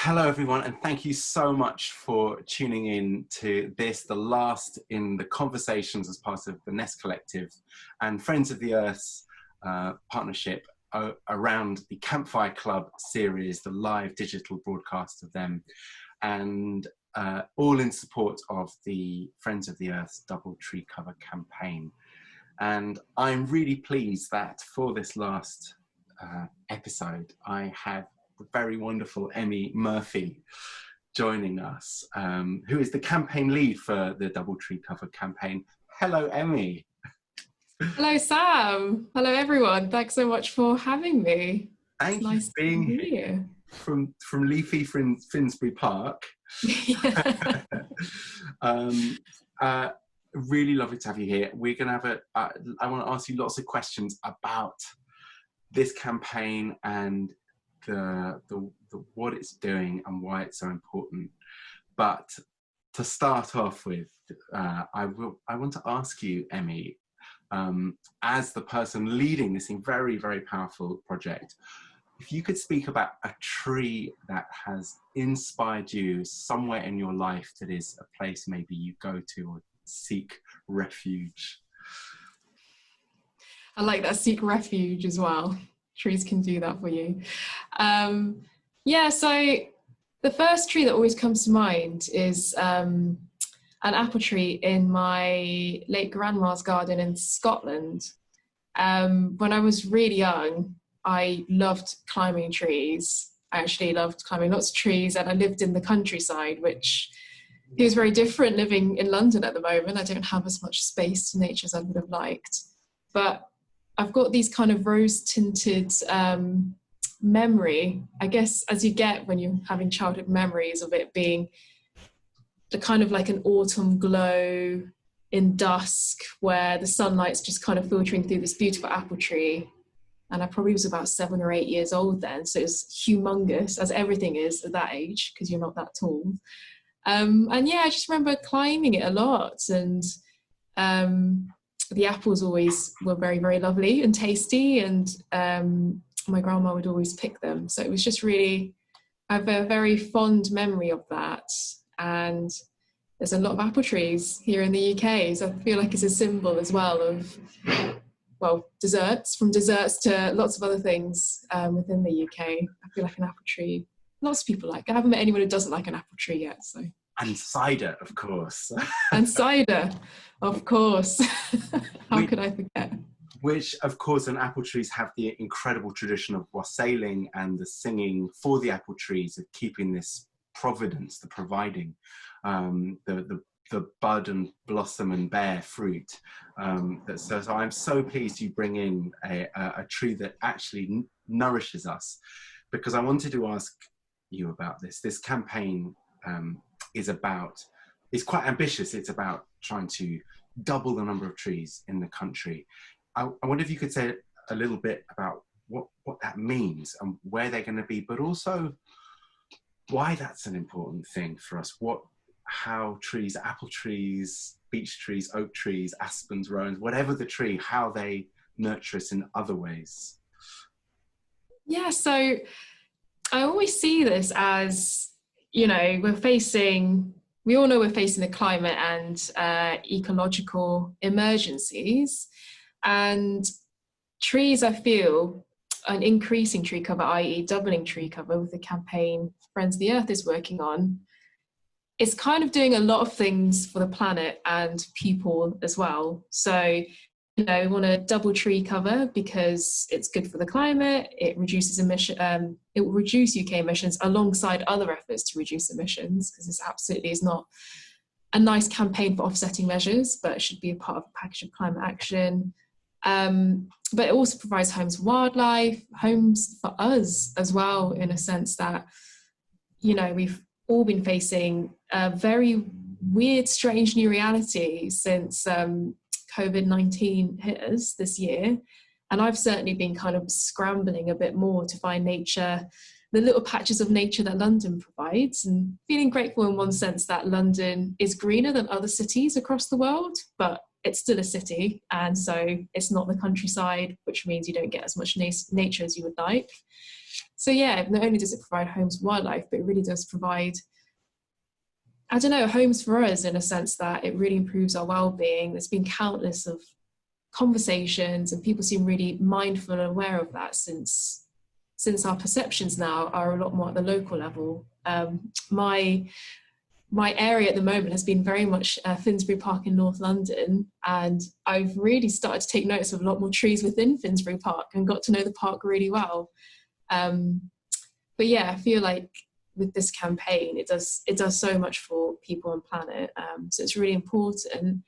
Hello everyone, and thank you so much for tuning in to this, the last in the conversations as part of the Nest Collective and Friends of the Earth's partnership around the Campfire Club series, the live digital broadcast of them, and all in support of the Friends of the Earth's Double Tree Cover campaign. And I'm really pleased that for this last episode, I have the very wonderful Emi Murphy joining us, who is the campaign lead for the Double Tree Cover campaign. Hello, Emi. Hello, Sam. Hello, everyone. Thanks so much for having me. Thank you for being here from leafy Finsbury Park. Really lovely to have you here. We're going to have I want to ask you lots of questions about this campaign and the what it's doing and why it's so important. But to start off with, I want to ask you, Emi, as the person leading this very, very powerful project, if you could speak about a tree that has inspired you somewhere in your life, that is a place maybe you go to or seek refuge. I like that, seek refuge as well. Trees can do that for you. Yeah, so the first tree that always comes to mind is an apple tree in my late grandma's garden in Scotland. When I was really young, I loved climbing trees. I actually loved climbing lots of trees, and I lived in the countryside, which is very different living in London at the moment. I don't have as much space to nature as I would have liked. But I've got these kind of rose-tinted memory, I guess, as you get when you're having childhood memories of it being the kind of like an autumn glow in dusk where the sunlight's just kind of filtering through this beautiful apple tree. And I probably was about 7 or 8 years old then, so it's humongous, as everything is at that age, because you're not that tall. And yeah, I just remember climbing it a lot, and the apples always were very, very lovely and tasty, and my grandma would always pick them. So it was just really, I have a very fond memory of that. And there's a lot of apple trees here in the UK, so I feel like it's a symbol as well of, well, desserts, from desserts to lots of other things within the UK. I feel like an apple tree, lots of people like. I haven't met anyone who doesn't like an apple tree yet, so. And cider, of course. And cider, of course. How could I forget? Which, of course, and apple trees have the incredible tradition of wassailing and the singing for the apple trees, of keeping this providence, the providing, the bud and blossom and bear fruit. So I'm so pleased you bring in a tree that actually nourishes us, because I wanted to ask you about this. This campaign is quite ambitious. It's about trying to double the number of trees in the country. I wonder if you could say a little bit about what that means and where they're going to be, but also why that's an important thing for us. How trees, apple trees, beech trees, oak trees, aspens, rowans, whatever the tree, how they nurture us in other ways. Yeah, so I always see this as, you know, we all know we're facing the climate and ecological emergencies, and trees, I feel, an increasing tree cover, i.e. doubling tree cover with the campaign Friends of the Earth is working on, it's kind of doing a lot of things for the planet and people as well. So, you know, we want to double tree cover because it's good for the climate. It reduces it will reduce UK emissions alongside other efforts to reduce emissions, because this absolutely is not a nice campaign for offsetting measures, but it should be a part of a package of climate action. But it also provides homes for wildlife, homes for us as well, in a sense that, you know, we've all been facing a very weird, strange new reality since COVID-19 hit us this year. And I've certainly been kind of scrambling a bit more to find nature, the little patches of nature that London provides, and feeling grateful in one sense that London is greener than other cities across the world, but it's still a city, and so it's not the countryside, which means you don't get as much nature as you would like. So yeah, not only does it provide homes for wildlife, but it really does provide, I don't know, homes for us in a sense that it really improves our well-being. There's been countless of conversations, and people seem really mindful and aware of that since our perceptions now are a lot more at the local level. My area at the moment has been very much Finsbury Park in North London, and I've really started to take notice of a lot more trees within Finsbury Park and got to know the park really well. But yeah, I feel like with this campaign, it does so much for people and planet. So it's really important.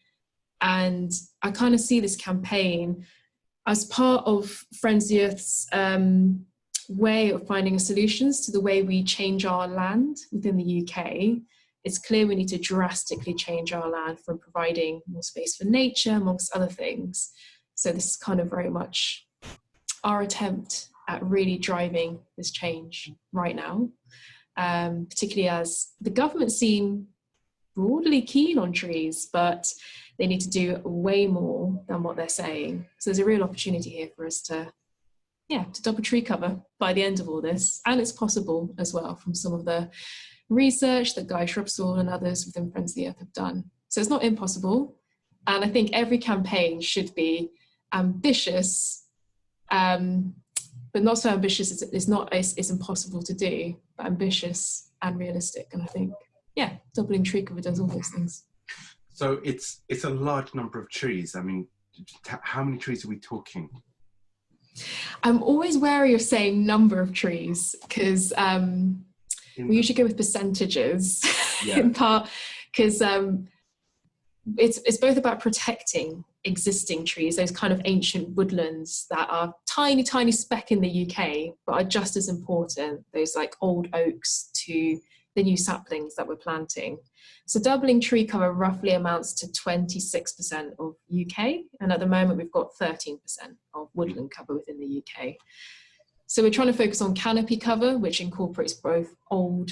And I kind of see this campaign as part of Friends of the Earth's way of finding solutions to the way we change our land within the UK. It's clear we need to drastically change our land from providing more space for nature, amongst other things. So this is kind of very much our attempt at really driving this change right now, particularly as the government seem broadly keen on trees, but they need to do way more than what they're saying. So there's a real opportunity here for us to double tree cover by the end of all this. And it's possible as well from some of the research that Guy Shrubsall and others within Friends of the Earth have done. So it's not impossible. And I think every campaign should be ambitious, but not so ambitious it's impossible to do, but ambitious and realistic. And I think, doubling tree cover does all those things. So it's a large number of trees. I mean, how many trees are we talking? I'm always wary of saying number of trees because we usually go with percentages in part because it's both about protecting existing trees, those kind of ancient woodlands that are tiny, tiny speck in the UK, but are just as important, those like old oaks to the new saplings that we're planting. So doubling tree cover roughly amounts to 26% of UK, and at the moment we've got 13% of woodland cover within the UK. So we're trying to focus on canopy cover, which incorporates both old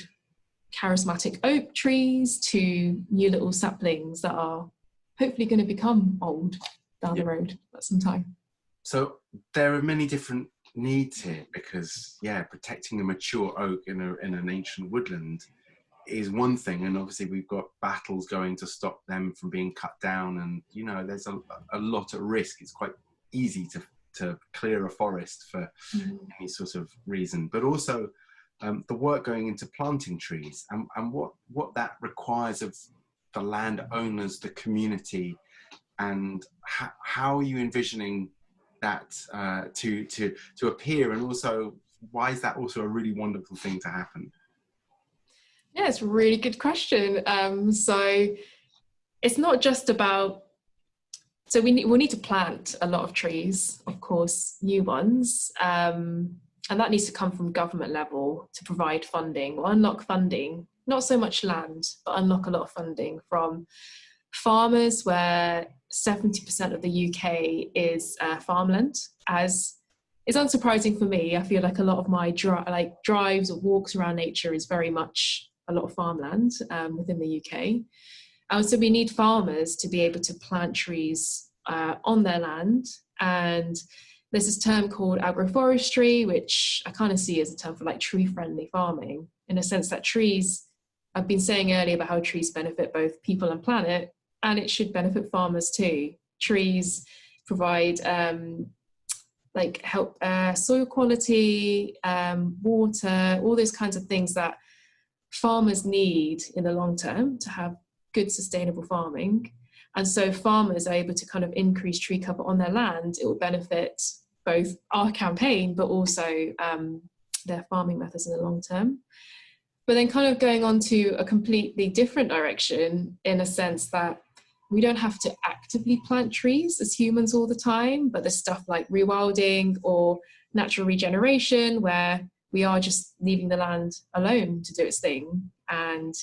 charismatic oak trees to new little saplings that are hopefully going to become old down the road at some time. So there are many different needs here because, protecting a mature oak in an ancient woodland is one thing, and obviously we've got battles going to stop them from being cut down, and there's a lot at risk. It's quite easy to clear a forest for any sort of reason, but also the work going into planting trees and what that requires of the landowners, the community, and how are you envisioning that to appear, and also why is that also a really wonderful thing to happen? Yeah, it's a really good question. So it's not just about, so we'll need to plant a lot of trees, of course, new ones, and that needs to come from government level to provide funding or unlock funding, not so much land, but unlock a lot of funding from farmers, where 70% of the UK is farmland. As it's unsurprising for me, I feel like a lot of my drives or walks around nature is very much a lot of farmland within the UK. So we need farmers to be able to plant trees on their land. And there's this term called agroforestry, which I kind of see as a term for like tree-friendly farming, in a sense that trees, I've been saying earlier about how trees benefit both people and planet, and it should benefit farmers too. Trees provide help soil quality, water, all those kinds of things that farmers need in the long term to have good sustainable farming. And so if farmers are able to kind of increase tree cover on their land, it will benefit both our campaign but also their farming methods in the long term. But then kind of going on to a completely different direction, in a sense that we don't have to actively plant trees as humans all the time, but there's stuff like rewilding or natural regeneration, where we are just leaving the land alone to do its thing. And,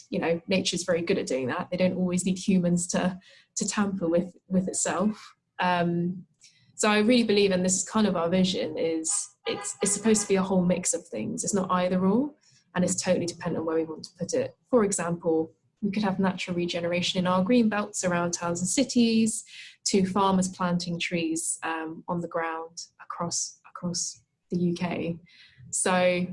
nature's very good at doing that. They don't always need humans to tamper with itself. So I really believe, and this is kind of our vision, is it's supposed to be a whole mix of things. It's not either or, and it's totally dependent on where we want to put it. For example, we could have natural regeneration in our green belts around towns and cities, to farmers planting trees on the ground across the UK. So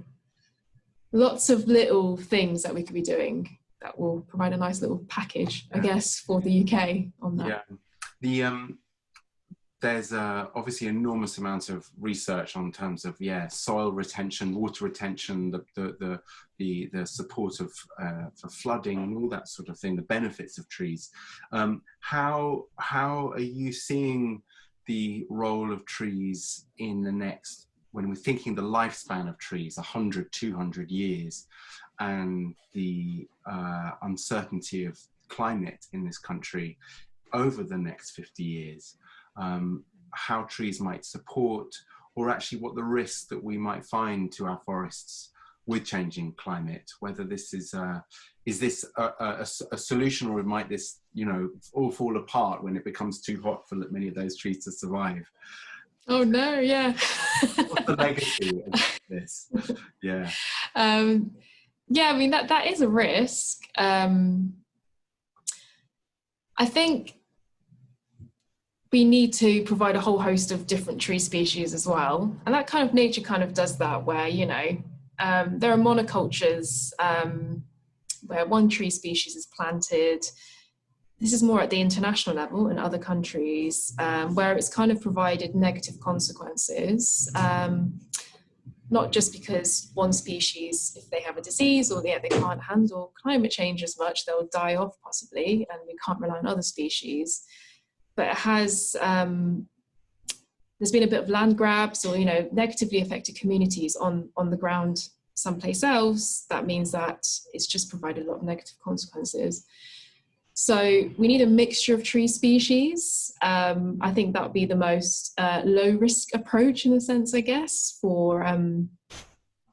lots of little things that we could be doing that will provide a nice little package, I guess, for the UK on that. Yeah. There's obviously enormous amount of research on terms of soil retention, water retention, the support of for flooding and all that sort of thing, the benefits of trees. How are you seeing the role of trees in the next, when we're thinking the lifespan of trees, 100, 200 years, and the uncertainty of climate in this country over the next 50 years? How trees might support, or actually what the risks that we might find to our forests with changing climate, whether this is this a solution, or might this, all fall apart when it becomes too hot for many of those trees to survive? Oh no, yeah. What's the legacy of this? Yeah. Yeah, I mean, that is a risk. I think we need to provide a whole host of different tree species as well. And that kind of nature kind of does that, where, there are monocultures where one tree species is planted. This is more at the international level in other countries, where it's kind of provided negative consequences. Not just because one species, if they have a disease or they can't handle climate change as much, they'll die off possibly, and we can't rely on other species. But it has, there's been a bit of land grabs, or, negatively affected communities on the ground someplace else. That means that it's just provided a lot of negative consequences. So we need a mixture of tree species. I think that would be the most low risk approach, in a sense, I guess, for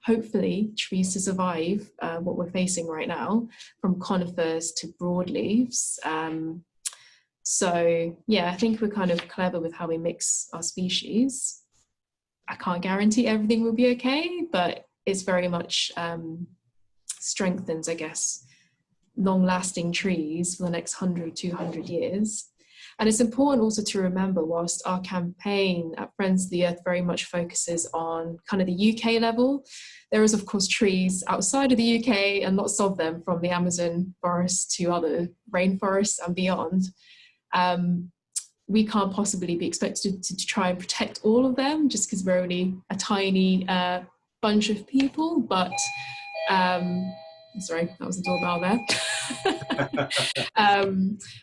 hopefully trees to survive what we're facing right now, from conifers to broadleaves. So yeah, I think we're kind of clever with how we mix our species. I can't guarantee everything will be okay, but it's very much strengthens, I guess, long-lasting trees for the next 100, 200 years. And it's important also to remember, whilst our campaign at Friends of the Earth very much focuses on kind of the UK level, there is of course trees outside of the UK, and lots of them, from the Amazon forest to other rainforests and beyond. We can't possibly be expected to try and protect all of them, just because we're only a tiny bunch of people. But sorry, that was a doorbell there.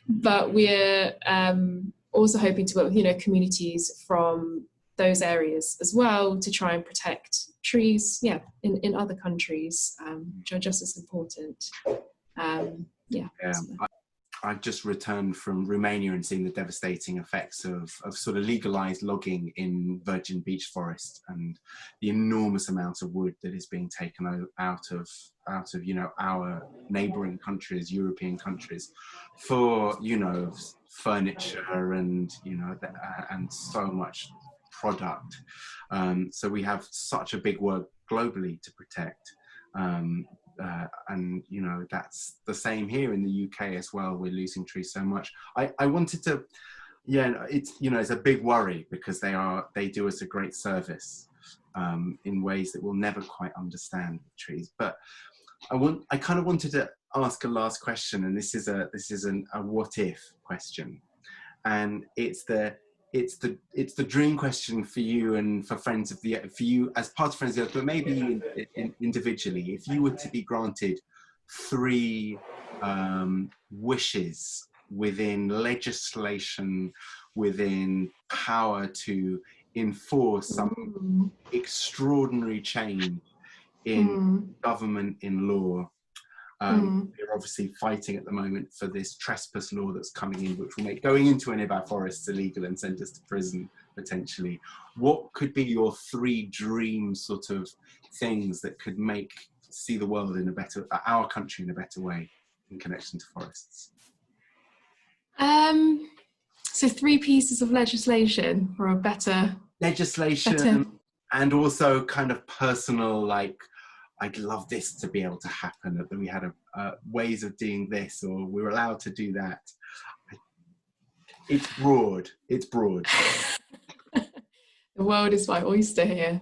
But we're also hoping to work with communities from those areas as well, to try and protect trees in other countries, which are just as important. I've just returned from Romania and seeing the devastating effects of sort of legalized logging in virgin beech forest, and the enormous amount of wood that is being taken out of our neighboring countries, European countries, for furniture and and so much product. So we have such a big work globally to protect. And that's the same here in the UK as well. We're losing trees so much. I wanted to, it's a big worry, because they do us a great service in ways that we'll never quite understand with trees. But I kind of wanted to ask a last question, and this is a what if question, and it's the dream question for you and for you as part of Friends of the Earth, but maybe individually. If you were to be granted 3 wishes within legislation, within power to enforce some extraordinary change in government, in law. We're obviously fighting at the moment for this trespass law that's coming in, which will make going into any of our forests illegal and send us to prison potentially. What could be your 3 dream sort of things that could see the world in our country in a better way in connection to forests? So 3 pieces of legislation for a better and also kind of personal, like, I'd love this to be able to happen, that we had ways of doing this, or we're allowed to do that. It's broad. The world is my oyster here.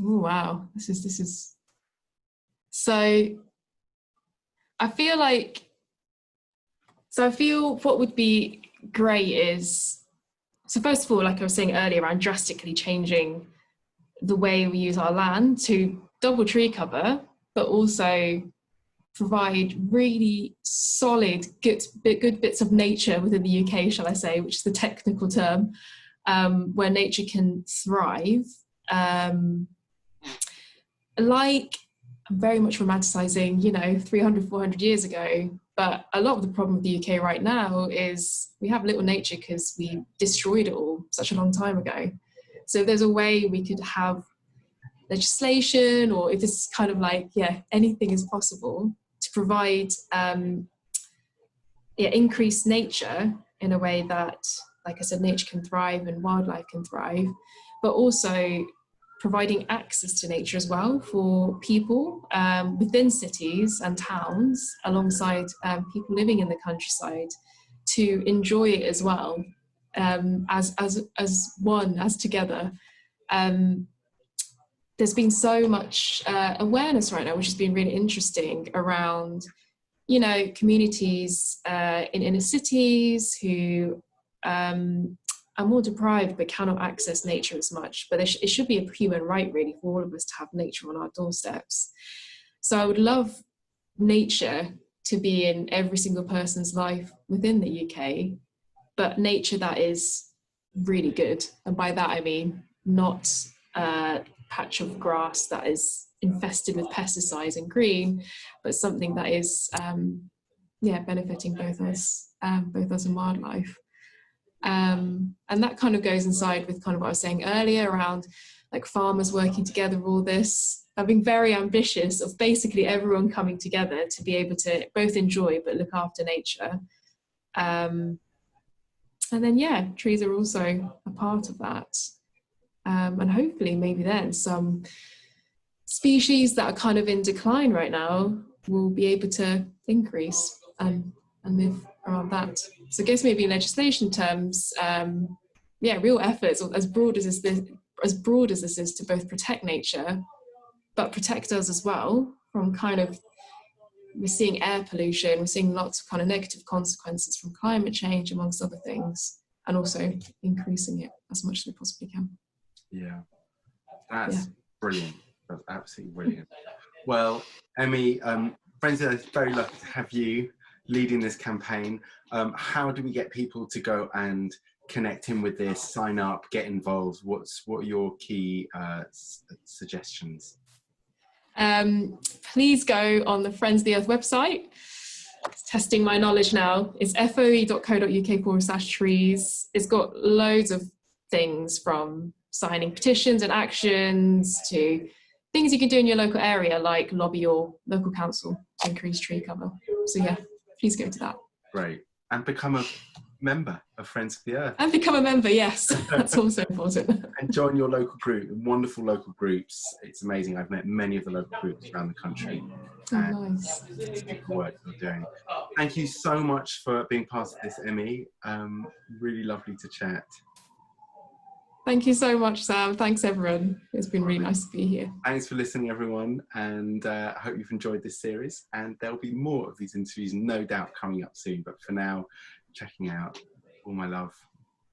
Oh, wow. This is so I feel like, I feel what would be great is, so first of all, like I was saying earlier, around drastically changing the way we use our land to double tree cover, but also provide really solid, good bits of nature within the UK, shall I say, which is the technical term, where nature can thrive. Like, I'm very much romanticizing, 300, 400 years ago, but a lot of the problem with the UK right now is we have little nature because we destroyed it all such a long time ago. So if there's a way we could have legislation, or if this kind of like, anything is possible to provide increased nature in a way that, like I said, nature can thrive and wildlife can thrive, but also providing access to nature as well for people within cities and towns, alongside people living in the countryside, to enjoy it as well, as one, as together. There's been so much awareness right now, which has been really interesting, around, communities in inner cities who are more deprived but cannot access nature as much. But it should be a human right, really, for all of us to have nature on our doorsteps. So I would love nature to be in every single person's life within the UK, but nature that is really good. And by that I mean not a patch of grass that is infested with pesticides and green, but something that is benefiting both us and wildlife. And that kind of goes inside with kind of what I was saying earlier around like farmers working together, all this. I've been very ambitious of basically everyone coming together to be able to both enjoy but look after nature. And then, trees are also a part of that. And hopefully maybe then some species that are kind of in decline right now will be able to increase and live around that. So I guess maybe in legislation terms, real efforts, as broad as this is, to both protect nature, but protect us as well from we're seeing air pollution, we're seeing lots of kind of negative consequences from climate change, amongst other things, and also increasing it as much as we possibly can. Yeah, that's brilliant. That's absolutely brilliant. Well, Emi, friends, I'm very lucky to have you leading this campaign. How do we get people to go and connect in with this, sign up, get involved? What are your key suggestions? Please go on the Friends of the Earth website. It's testing my knowledge now. It's foe.co.uk/trees. It's got loads of things, from signing petitions and actions to things you can do in your local area, like lobby your local council to increase tree cover. So please go to that. Great. And become a member of Friends of the Earth. And become a member, yes. That's also important. And join your local group, wonderful local groups. It's amazing. I've met many of the local groups around the country. Oh, nice. It's good work you're doing. Thank you so much for being part of this, Emi. Really lovely to chat. Thank you so much, Sam. Thanks, everyone. It's been really nice to be here. Thanks for listening, everyone. And I hope you've enjoyed this series. And there'll be more of these interviews, no doubt, coming up soon. But for now, checking out. All my love.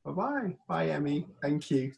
Bye-bye. Bye, Emi. Thank you.